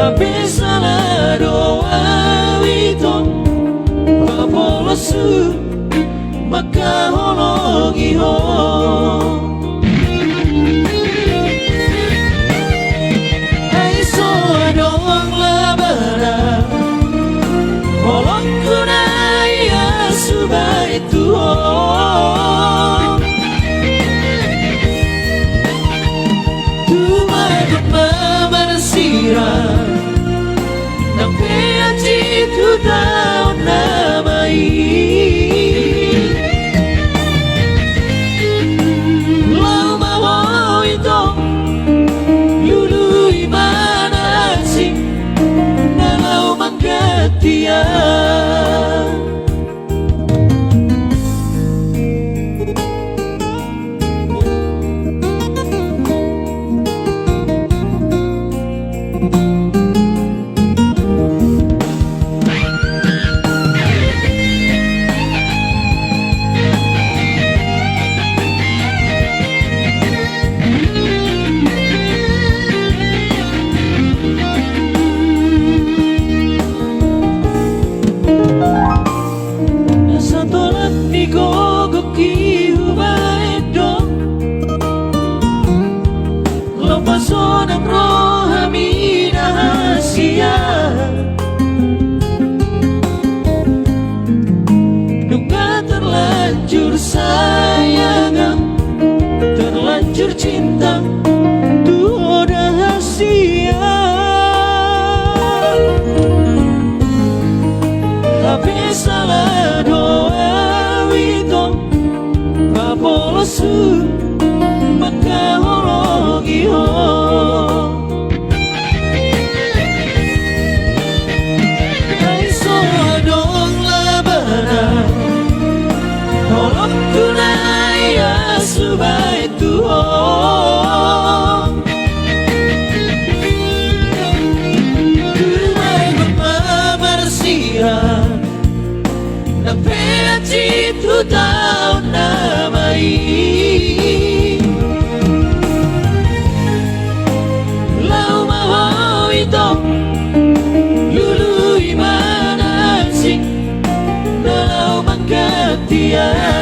habis salah doa itu papolosu maka hologi ho aiso dong labara holong kunai asuba itu ho tu tahu namai lau mau itu lulu imana sih nalau mangkatia Sonang rohami rahasia duka terlanjur sayang terlanjur cinta tuh rahasia tapi salah doa itu papolosu maka hologi ho aiso dong labara holong kunai asuba itu ho kumai berpamarsira nampai citu tahu namai lulu imana sih nalau mangkatia